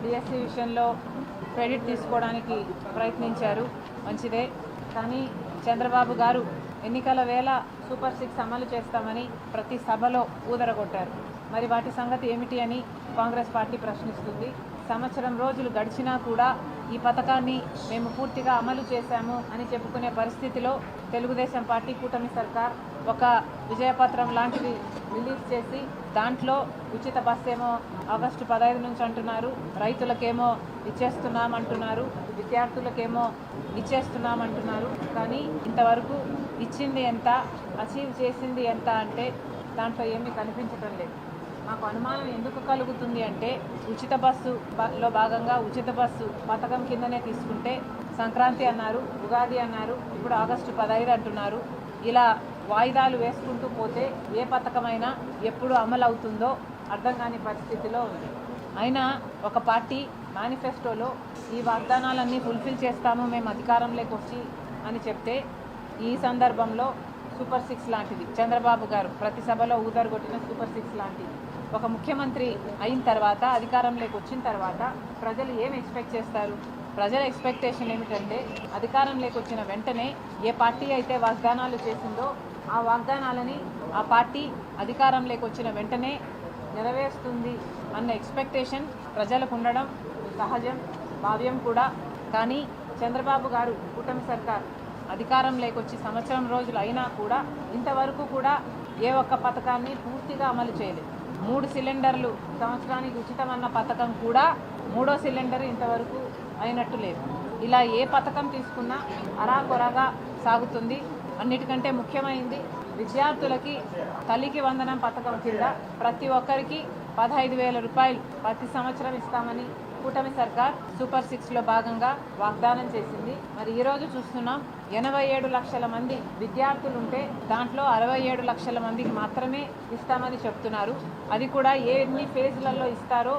DSC విషయంలో credit తీసుకోవడానికి ప్రయత్నించారు, మంచిదే. కానీ చంద్రబాబు గారు ఎన్నికల వేళ సూపర్ 6 అమలు చేస్తామని ప్రతి సభలో ఊదరగొట్టారు. మరి వాటి సంగతి ఏమిటి అని కాంగ్రెస్ పార్టీ ప్రశ్నిస్తుంది. సంవత్సరం రోజులు గడిచినా కూడా ఈ పథకాన్ని మేము పూర్తిగా అమలు చేశాము అని చెప్పుకునే పరిస్థితిలో తెలుగుదేశం పార్టీ కూటమి సర్కార్ ఒక విజయపత్రం లాంటిది రిలీజ్ చేసి దాంట్లో ఉచిత బస్సు ఏమో ఆగస్టు 15 నుంచి అంటున్నారు, రైతులకేమో ఇచ్చేస్తున్నామంటున్నారు, విద్యార్థులకేమో ఇచ్చేస్తున్నామంటున్నారు. కానీ ఇంతవరకు ఇచ్చింది ఎంత, అచీవ్ చేసింది ఎంత అంటే దాంట్లో ఏమీ కనిపించడం లేదు. మాకు అనుమానం ఎందుకు కలుగుతుంది అంటే ఉచిత బస్సులో భాగంగా ఉచిత బస్సు పథకం కిందనే తీసుకుంటే సంక్రాంతి అన్నారు, ఉగాది అన్నారు, ఇప్పుడు ఆగస్టు 15 అంటున్నారు. ఇలా వాయిదాలు వేసుకుంటూ పోతే ఏ పథకమైనా ఎప్పుడు అమలు అవుతుందో అర్థం కాని పరిస్థితిలో ఉంది. అయినా ఒక పార్టీ మేనిఫెస్టోలో ఈ వాగ్దానాలన్నీ ఫుల్ఫిల్ చేస్తాము మేము అధికారంలోకి వచ్చి అని చెప్తే, ఈ సందర్భంలో సూపర్ 6 లాంటిది చంద్రబాబు గారు ప్రతి సభలో ఊదరగొట్టిన సూపర్ 6 లాంటిది ఒక ముఖ్యమంత్రి అయిన తర్వాత అధికారంలోకి వచ్చిన తర్వాత ప్రజలు ఏం ఎక్స్పెక్ట్ చేస్తారు? ప్రజల ఎక్స్పెక్టేషన్ ఏమిటంటే అధికారంలోకి వచ్చిన వెంటనే ఏ పార్టీ అయితే వాగ్దానాలు చేసిందో ఆ వాగ్దానాలని ఆ పార్టీ అధికారంలోకి వచ్చిన వెంటనే నెరవేరుస్తుంది అన్న ఎక్స్పెక్టేషన్ ప్రజలకు ఉండడం సహజం, భావ్యం కూడా. కానీ చంద్రబాబు గారు కూటమి సర్కార్ అధికారంలోకి వచ్చి సంవత్సరం రోజులు అయినా కూడా ఇంతవరకు కూడా ఏ ఒక్క పథకాన్ని పూర్తిగా అమలు చేయలేదు. 3 సిలిండర్లు సంవత్సరానికి ఉచితమన్న పథకం కూడా 3వ సిలిండర్ ఇంతవరకు అయినట్టు లేదు. ఇలా ఏ పథకం తీసుకున్నా అరాకొరగా సాగుతుంది. అన్నిటికంటే ముఖ్యమైనది విద్యార్థులకి తల్లికి వందనం పథకం కింద ప్రతి ఒక్కరికి 15,000 రూపాయలు ప్రతి సంవత్సరం ఇస్తామని కూటమి సర్కార్ సూపర్ 6లో భాగంగా వాగ్దానం చేసింది. మరి ఈరోజు చూస్తున్నాం 87 లక్షల మంది విద్యార్థులు ఉంటే దాంట్లో 67 లక్షల మందికి మాత్రమే ఇస్తామని చెప్తున్నారు. అది కూడా ఎన్ని ఫేజ్లలో ఇస్తారో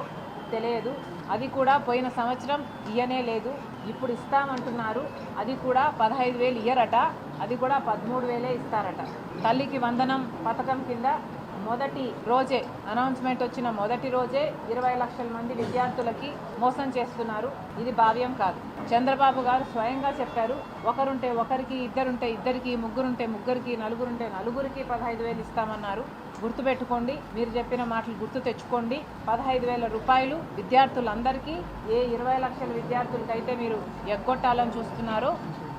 తెలియదు. అది కూడా పోయిన సంవత్సరం ఇయ్యనే లేదు, ఇప్పుడు ఇస్తామంటున్నారు. అది కూడా 15,000 ఇయ్యరట, అది కూడా 13,000 ఇస్తారట. తల్లికి వందనం పథకం కింద మొదటి రోజే అనౌన్స్మెంట్ వచ్చిన మొదటి రోజే 20 లక్షల మంది విద్యార్థులకి మోసం చేస్తున్నారు. ఇది భావ్యం కాదు. చంద్రబాబు గారు స్వయంగా చెప్పారు, ఒకరుంటే ఒకరికి, ఇద్దరుంటే ఇద్దరికి, ముగ్గురుంటే ముగ్గురికి, నలుగురుంటే నలుగురికి 15,000 ఇస్తామన్నారు. గుర్తుపెట్టుకోండి, మీరు చెప్పిన మాటలు గుర్తు తెచ్చుకోండి. 15,000 రూపాయలు విద్యార్థులందరికీ ఏ 20 లక్షల విద్యార్థులకైతే మీరు ఎగ్గొట్టాలని చూస్తున్నారో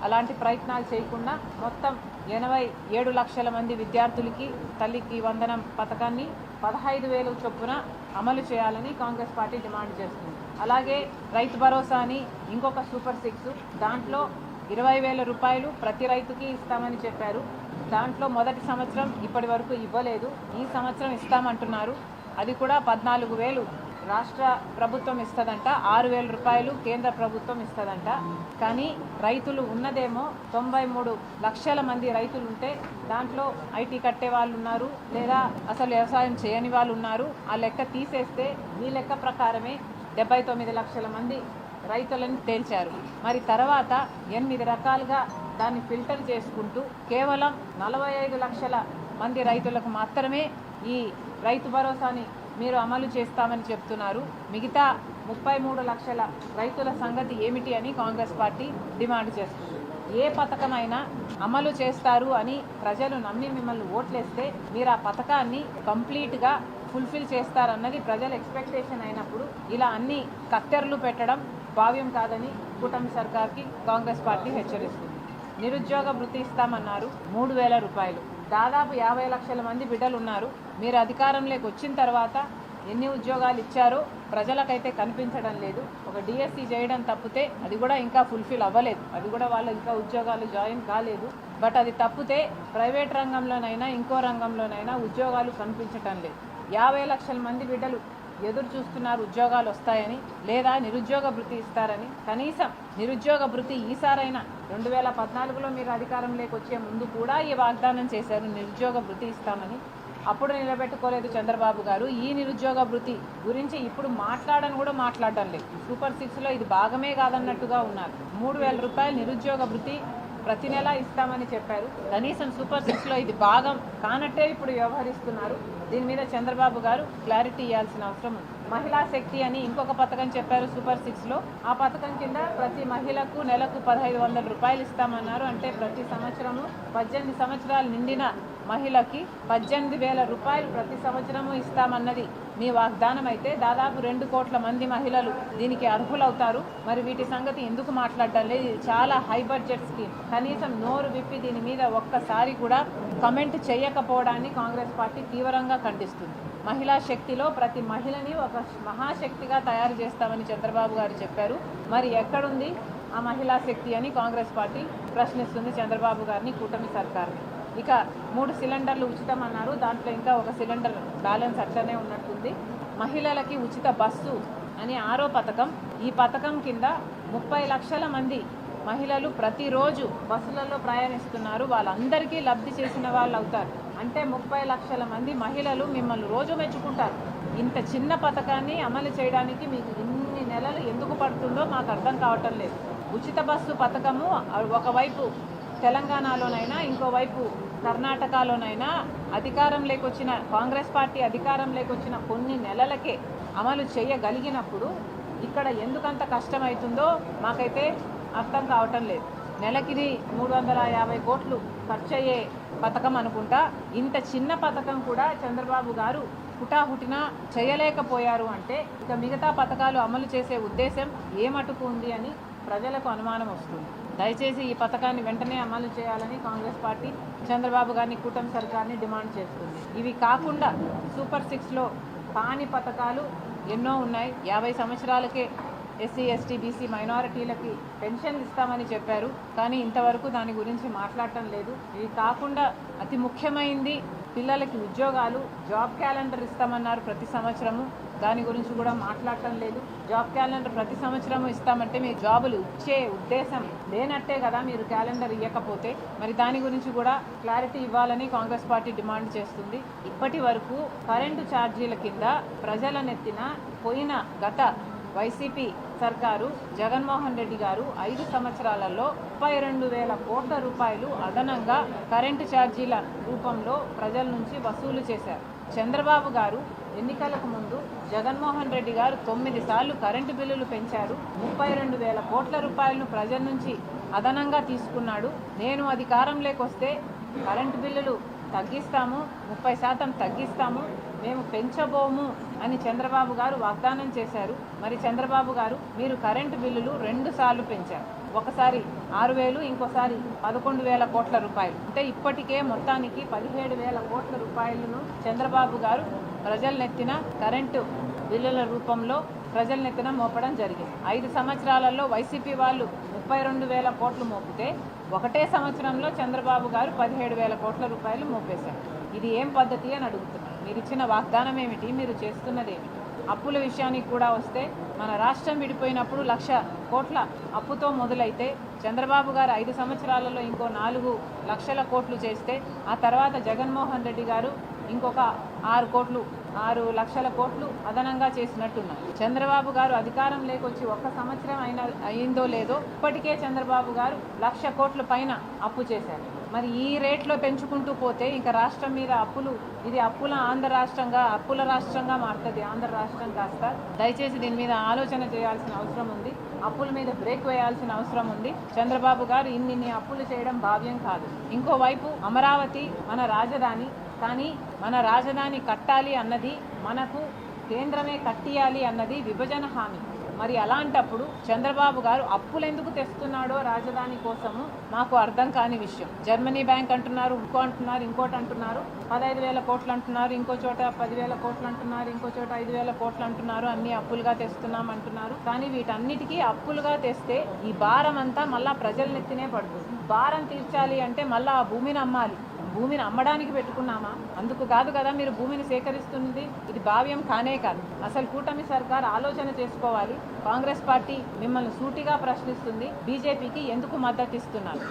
అలాంటి ప్రయత్నాలు చేయకుండా మొత్తం 87 లక్షల మంది విద్యార్థులకి తల్లికి వందనం పథకాన్ని 15,000 చొప్పున అమలు చేయాలని కాంగ్రెస్ పార్టీ డిమాండ్ చేస్తుంది. అలాగే రైతు భరోసా అని ఇంకొక సూపర్ 6, దాంట్లో 20,000 రూపాయలు ప్రతి రైతుకి ఇస్తామని చెప్పారు. దాంట్లో మొదటి సంవత్సరం ఇప్పటి వరకు ఇవ్వలేదు, ఈ సంవత్సరం ఇస్తామంటున్నారు. అది కూడా 14,000 రాష్ట్ర ప్రభుత్వం ఇస్తుందంట, 6,000 రూపాయలు కేంద్ర ప్రభుత్వం ఇస్తుందంట. కానీ రైతులు ఉన్నదేమో 93 లక్షల మంది రైతులు ఉంటే దాంట్లో ఐటీ కట్టే వాళ్ళు ఉన్నారు, లేదా అసలు వ్యవసాయం చేయని వాళ్ళు ఉన్నారు. ఆ లెక్క తీసేస్తే ఈ లెక్క ప్రకారమే 79 లక్షల మంది రైతులను తేల్చారు. మరి తర్వాత 8 రకాలుగా దాన్ని ఫిల్టర్ చేసుకుంటూ కేవలం 45 లక్షల మంది రైతులకు మాత్రమే ఈ రైతు భరోసాని మీరు అమలు చేస్తామని చెప్తున్నారు. మిగతా 33 లక్షల రైతుల సంగతి ఏమిటి అని కాంగ్రెస్ పార్టీ డిమాండ్ చేస్తుంది. ఏ పథకమైనా అమలు చేస్తారు అని ప్రజలు నమ్మి మిమ్మల్ని ఓట్లేస్తే మీరు ఆ పథకాన్ని కంప్లీట్గా ఫుల్ఫిల్ చేస్తారన్నది ప్రజల ఎక్స్పెక్టేషన్ అయినప్పుడు ఇలా అన్ని కత్తెరలు పెట్టడం భావ్యం కాదని కూటమి సర్కార్కి కాంగ్రెస్ పార్టీ హెచ్చరిస్తుంది. నిరుద్యోగ భృతి ఇస్తామన్నారు, 3,000 రూపాయలు. దాదాపు 50 లక్షల మంది బిడ్డలు ఉన్నారు. మీరు అధికారంలోకి వచ్చిన తర్వాత ఎన్ని ఉద్యోగాలు ఇచ్చారో ప్రజలకైతే కనిపించడం లేదు. ఒక డిఎస్సి చేయడం తప్పితే అది కూడా ఇంకా ఫుల్ఫిల్ అవ్వలేదు, అది కూడా వాళ్ళు ఇంకా ఉద్యోగాలు జాయిన్ కాలేదు. బట్ అది తప్పితే ప్రైవేట్ రంగంలోనైనా ఇంకో రంగంలోనైనా ఉద్యోగాలు కనిపించటం లేదు. 50 లక్షల మంది బిడ్డలు ఎదురు చూస్తున్నారు ఉద్యోగాలు వస్తాయని, లేదా నిరుద్యోగ భృతి ఇస్తారని. కనీసం నిరుద్యోగ భృతి ఈసారైనా 2014లో మీరు అధికారంలోకి వచ్చే ముందు కూడా ఈ వాగ్దానం చేశారు, నిరుద్యోగ భృతి ఇస్తామని. అప్పుడు నిలబెట్టుకోలేదు చంద్రబాబు గారు. ఈ నిరుద్యోగ భృతి గురించి ఇప్పుడు మాట్లాడడం లేదు. సూపర్ 6లో ఇది భాగమే కాదన్నట్టుగా ఉన్నారు. 3,000 రూపాయలు నిరుద్యోగ భృతి ప్రతి నెల ఇస్తామని చెప్పారు. కనీసం సూపర్ 6లో ఇది భాగం కానట్టే ఇప్పుడు వ్యవహరిస్తున్నారు. దీని మీద చంద్రబాబు గారు క్లారిటీ ఇవ్వాల్సిన అవసరం ఉంది. మహిళా శక్తి అని ఇంకొక పథకం చెప్పారు సూపర్ 6లో. ఆ పథకం కింద ప్రతి మహిళకు నెలకు 1500 రూపాయలు ఇస్తామన్నారు. అంటే ప్రతి సంవత్సరము 18 సంవత్సరాలు నిండిన మహిళకి 18,000 రూపాయలు ప్రతి సంవత్సరము ఇస్తామన్నది మీ వాగ్దానం అయితే దాదాపు 2 కోట్ల మంది మహిళలు దీనికి అర్హులవుతారు. మరి వీటి సంగతి ఎందుకు మాట్లాడటం లేదు? ఇది చాలా హై బడ్జెట్ స్కీమ్. కనీసం నోరు విప్పి దీని మీద ఒక్కసారి కూడా కమెంట్ చేయకపోవడాన్ని కాంగ్రెస్ పార్టీ తీవ్రంగా ఖండిస్తుంది. మహిళా శక్తిలో ప్రతి మహిళని ఒక మహాశక్తిగా తయారు చేస్తామని చంద్రబాబు గారు చెప్పారు. మరి ఎక్కడుంది ఆ మహిళా శక్తి అని కాంగ్రెస్ పార్టీ ప్రశ్నిస్తుంది చంద్రబాబు గారిని, కూటమి సర్కార్ని. ఇక 3 సిలిండర్లు ఉచితం అన్నారు. దాంట్లో ఇంకా ఒక సిలిండర్ బ్యాలెన్స్ అట్లనే ఉన్నట్టుంది. మహిళలకి ఉచిత బస్సు అని 6వ పథకం. ఈ పథకం కింద 30 లక్షల మంది మహిళలు ప్రతిరోజు బస్సులలో ప్రయాణిస్తున్నారు. వాళ్ళందరికీ లబ్ధి చేసిన వాళ్ళు అవుతారు. అంటే 30 లక్షల మంది మహిళలు మిమ్మల్ని రోజు మెచ్చుకుంటారు. ఇంత చిన్న పథకాన్ని అమలు చేయడానికి మీకు ఇన్ని నెలలు ఎందుకు పడుతుందో మాకు అర్థం కావటం లేదు. ఉచిత బస్సు పథకము ఒకవైపు తెలంగాణలోనైనా ఇంకోవైపు కర్ణాటకలోనైనా అధికారంలోకి వచ్చిన కాంగ్రెస్ పార్టీ అధికారంలోకి వచ్చిన కొన్ని నెలలకే అమలు చేయగలిగినప్పుడు ఇక్కడ ఎందుకంత కష్టమవుతుందో మాకైతే అర్థం కావటం లేదు. నెలకిది 350 కోట్లు ఖర్చు అయ్యే పథకం అనుకుంటా. ఇంత చిన్న పథకం కూడా చంద్రబాబు గారు హుటాహుటిన చేయలేకపోయారు. అంటే ఇక మిగతా పథకాలు అమలు చేసే ఉద్దేశం ఏమటుకు ఉంది అని ప్రజలకు అనుమానం వస్తుంది. దయచేసి ఈ పథకాన్ని వెంటనే అమలు చేయాలని కాంగ్రెస్ పార్టీ చంద్రబాబు గారిని, కూటమి సర్కార్ని డిమాండ్ చేస్తుంది. ఇవి కాకుండా సూపర్ 6లో కాని పథకాలు ఎన్నో ఉన్నాయి. 50 సంవత్సరాలకే ఎస్సీ, ఎస్టీ, బీసీ మైనారిటీలకి పెన్షన్ ఇస్తామని చెప్పారు. కానీ ఇంతవరకు దాని గురించి మాట్లాడటం లేదు. ఇది కాకుండా అతి ముఖ్యమైనది పిల్లలకి ఉద్యోగాలు, జాబ్ క్యాలెండర్ ఇస్తామన్నారు ప్రతి సంవత్సరము. దాని గురించి కూడా మాట్లాడటం లేదు. జాబ్ క్యాలెండర్ ప్రతి సంవత్సరము ఇస్తామంటే మీ జాబులు ఇచ్చే ఉద్దేశం లేనట్టే కదా మీరు క్యాలెండర్ ఇవ్వకపోతే. మరి దాని గురించి కూడా క్లారిటీ ఇవ్వాలని కాంగ్రెస్ పార్టీ డిమాండ్ చేస్తుంది. ఇప్పటి వరకు కరెంటు ఛార్జీల కింద ప్రజల నెత్తిన పోయిన గత వైసీపీ సర్కారు జగన్మోహన్ రెడ్డి గారు 5 సంవత్సరాలలో 32,000 కోట్ల రూపాయలు అదనంగా కరెంటు ఛార్జీల రూపంలో ప్రజల నుంచి వసూలు చేశారు. చంద్రబాబు గారు ఎన్నికలకు ముందు జగన్మోహన్ రెడ్డి గారు 9 సార్లు కరెంటు బిల్లులు పెంచారు. 32,000 కోట్ల రూపాయలను ప్రజల నుంచి అదనంగా తీసుకున్నాడు. నేను అధికారంలోకి వస్తే కరెంటు బిల్లులు తగ్గిస్తాము, 30% తగ్గిస్తాము, మేము పెంచబోము అని చంద్రబాబు గారు వాగ్దానం చేశారు. మరి చంద్రబాబు గారు మీరు కరెంటు బిల్లులు 2 సార్లు పెంచారు. ఒకసారి 6,000, ఇంకోసారి 11,000 కోట్ల రూపాయలు. అంటే ఇప్పటికే మొత్తానికి 17,000 కోట్ల రూపాయలను చంద్రబాబు గారు ప్రజలనెత్తిన కరెంటు బిల్లుల రూపంలో ప్రజలనెత్తిన మోపడం జరిగింది. 5 సంవత్సరాలలో వైసీపీ వాళ్ళు 32,000 కోట్లు మోపితే ఒకటే సంవత్సరంలో చంద్రబాబు గారు 17,000 కోట్ల రూపాయలు మోపేశారు. ఇది ఏం పద్ధతి అని అడుగుతున్నారు. మీరు ఇచ్చిన వాగ్దానం ఏమిటి? మీరు చేస్తున్నదేమిటి? అప్పుల విషయానికి కూడా వస్తే మన రాష్ట్రం విడిపోయినప్పుడు 1,00,000 కోట్ల అప్పుతో మొదలైతే చంద్రబాబు గారు 5 సంవత్సరాలలో ఇంకో 4 లక్షల కోట్లు చేస్తే ఆ తర్వాత జగన్మోహన్ రెడ్డి గారు ఇంకొక 6 లక్షల కోట్లు అదనంగా చేసినట్టున్నారు. చంద్రబాబు గారు అధికారం లేకొచ్చి 1 సంవత్సరం అయిందో లేదో ఇప్పటికే చంద్రబాబు గారు 1,00,000 కోట్ల పైన అప్పు చేశారు. మరి ఈ రేట్లో పెంచుకుంటూ పోతే ఇంకా రాష్ట్రం మీద అప్పులు, ఇది అప్పుల రాష్ట్రంగా మారుతుంది. ఆంధ్ర రాష్ట్రం కాస్త దయచేసి దీని మీద ఆలోచన చేయాల్సిన అవసరం ఉంది. అప్పుల మీద బ్రేక్ వేయాల్సిన అవసరం ఉంది. చంద్రబాబు గారు ఇన్ని అప్పులు చేయడం భావ్యం కాదు. ఇంకోవైపు అమరావతి మన రాజధాని, కానీ మన రాజధాని కట్టాలి అన్నది, మనకు కేంద్రమే కట్టియాలి అన్నది విభజన హామీ. మరి అలాంటప్పుడు చంద్రబాబు గారు అప్పులు ఎందుకు తెస్తున్నాడో రాజధాని కోసము మాకు అర్థం కాని విషయం. జర్మనీ బ్యాంక్ అంటున్నారు, ఇంకోటి అంటున్నారు, 15,000 కోట్లు అంటున్నారు, ఇంకో చోట 10,000 కోట్లు అంటున్నారు, ఇంకో చోట 5,000 కోట్లు అంటున్నారు. అన్ని అప్పులుగా తెస్తున్నాం అంటున్నారు. కానీ వీటన్నిటికీ అప్పులుగా తెస్తే ఈ భారం అంతా మళ్ళా ప్రజల నెత్తినే పడుతుంది. భారం తీర్చాలి అంటే మళ్ళీ ఆ భూమిని అమ్మాలి. భూమిని అమ్మడానికి పెట్టుకున్నామా? అందుకు కాదు కదా మీరు భూమిని సేకరిస్తుంది. ఇది భావ్యం కానే కాదు. అసలు కూటమి సర్కార్ ఆలోచన చేసుకోవాలి. కాంగ్రెస్ పార్టీ మిమ్మల్ని సూటిగా ప్రశ్నిస్తుంది. బీజేపీకి ఎందుకు మద్దతు ఇస్తున్నారు?